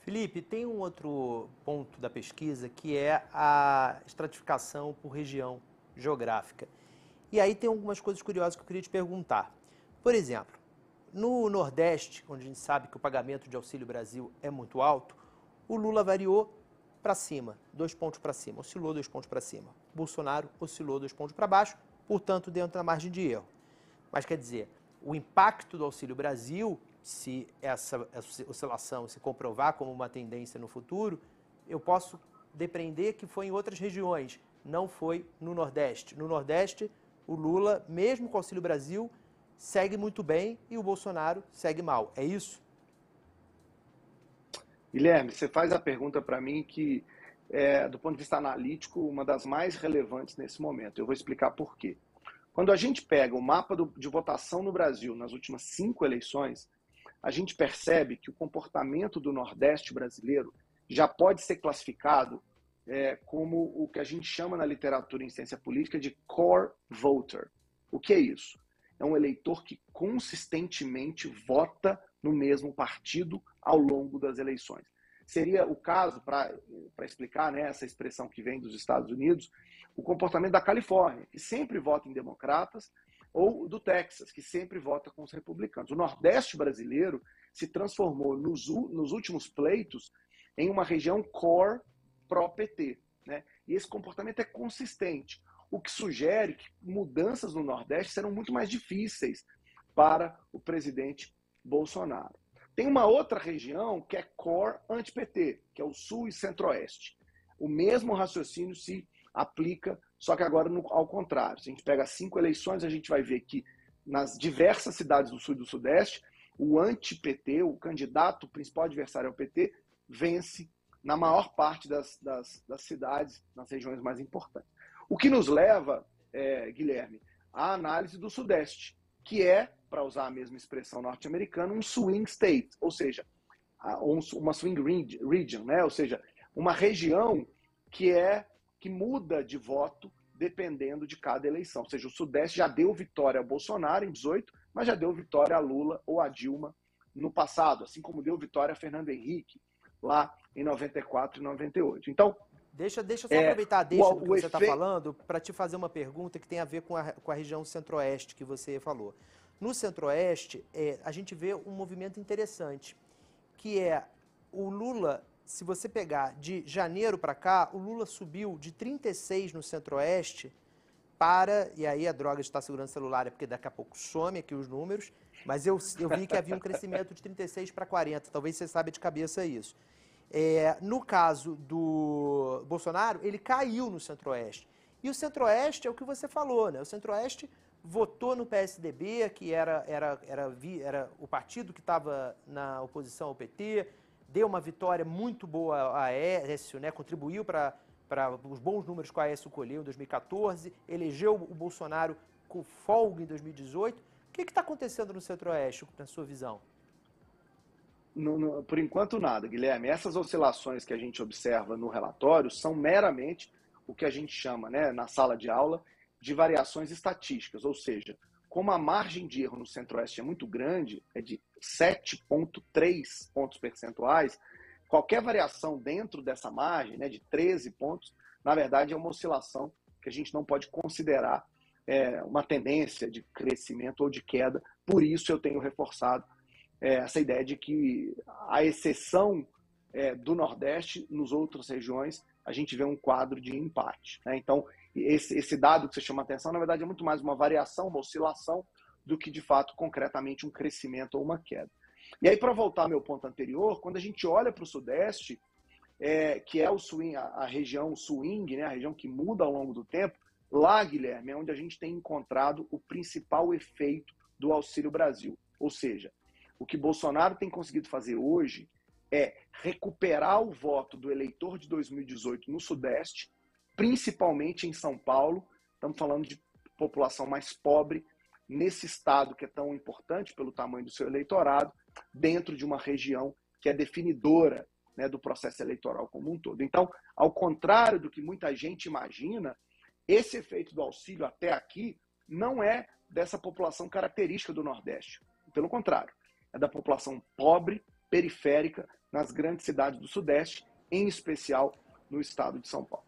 Felipe, tem um outro ponto da pesquisa que é a estratificação por região geográfica. E aí tem algumas coisas curiosas que eu queria te perguntar. Por exemplo, no Nordeste, onde a gente sabe que o pagamento de Auxílio Brasil é muito alto, o Lula variou para cima, 2 pontos para cima, oscilou 2 pontos para cima. Bolsonaro oscilou 2 pontos para baixo, portanto, dentro da margem de erro. Mas quer dizer, o impacto do Auxílio Brasil, se essa oscilação se comprovar como uma tendência no futuro, eu posso depreender que foi em outras regiões, não foi no Nordeste. No Nordeste, o Lula, mesmo com o Auxílio Brasil, segue muito bem e o Bolsonaro segue mal. É isso? Guilherme, você faz a pergunta para mim que do ponto de vista analítico, uma das mais relevantes nesse momento. Eu vou explicar por quê. Quando a gente pega o mapa de votação no Brasil nas últimas 5 eleições, a gente percebe que o comportamento do Nordeste brasileiro já pode ser classificado como o que a gente chama na literatura em ciência política de core voter. O que é isso? É um eleitor que consistentemente vota no mesmo partido ao longo das eleições. Seria o caso, para explicar, né, essa expressão que vem dos Estados Unidos, o comportamento da Califórnia, que sempre vota em democratas, ou do Texas, que sempre vota com os republicanos. O Nordeste brasileiro se transformou nos últimos pleitos em uma região core pró-PT, né? E esse comportamento é consistente, o que sugere que mudanças no Nordeste serão muito mais difíceis para o presidente Bolsonaro. Tem uma outra região que é core anti-PT, que é o Sul e Centro-Oeste. O mesmo raciocínio se aplica, só que agora ao contrário. Se a gente pega 5 eleições, a gente vai ver que nas diversas cidades do Sul e do Sudeste, o anti-PT, o candidato, o principal adversário ao PT, vence na maior parte das cidades, nas regiões mais importantes. O que nos leva, Guilherme, à análise do Sudeste, que é, para usar a mesma expressão norte-americana, um swing state, ou seja, uma swing region, né? Ou seja, uma região que muda de voto dependendo de cada eleição. Ou seja, o Sudeste já deu vitória a Bolsonaro em 18, mas já deu vitória a Lula ou a Dilma no passado, assim como deu vitória a Fernando Henrique lá em 94 e 98. Então, Deixa eu só aproveitar a deixa do que o você está efeito... falando para te fazer uma pergunta que tem a ver com a região centro-oeste que você falou. No centro-oeste, a gente vê um movimento interessante, que é o Lula, se você pegar de janeiro para cá, o Lula subiu de 36 no centro-oeste para, e aí a droga de estar segurando o celular é porque daqui a pouco some aqui os números, mas eu vi que havia um crescimento de 36 para 40, talvez você saiba de cabeça isso. No caso do Bolsonaro, ele caiu no Centro-Oeste. E o Centro-Oeste é o que você falou, né? O Centro-Oeste votou no PSDB, que era o partido que estava na oposição ao PT, deu uma vitória muito boa a Aécio, né? Contribuiu para os bons números que o Aécio colheu em 2014, elegeu o Bolsonaro com folga em 2018. O que está acontecendo no Centro-Oeste, na sua visão? Por enquanto, nada, Guilherme. Essas oscilações que a gente observa no relatório são meramente o que a gente chama, né, na sala de aula, de variações estatísticas, ou seja, como a margem de erro no Centro-Oeste é muito grande, é de 7,3 pontos percentuais, qualquer variação dentro dessa margem, né, de 13 pontos, na verdade é uma oscilação que a gente não pode considerar uma tendência de crescimento ou de queda. Por isso eu tenho reforçado essa ideia de que, a exceção do Nordeste, nas outras regiões, a gente vê um quadro de empate, né? Então, esse dado que você chama a atenção, na verdade, é muito mais uma variação, uma oscilação, do que, de fato, concretamente, um crescimento ou uma queda. E aí, para voltar ao meu ponto anterior, quando a gente olha para o Sudeste, que é o swing, a região swing, né, a região que muda ao longo do tempo, lá, Guilherme, é onde a gente tem encontrado o principal efeito do Auxílio Brasil. Ou seja, o que Bolsonaro tem conseguido fazer hoje é recuperar o voto do eleitor de 2018 no Sudeste, principalmente em São Paulo. Estamos falando de população mais pobre nesse estado que é tão importante pelo tamanho do seu eleitorado, dentro de uma região que é definidora, né, do processo eleitoral como um todo. Então, ao contrário do que muita gente imagina, esse efeito do auxílio até aqui não é dessa população característica do Nordeste. Pelo contrário, é da população pobre, periférica, nas grandes cidades do Sudeste, em especial no estado de São Paulo.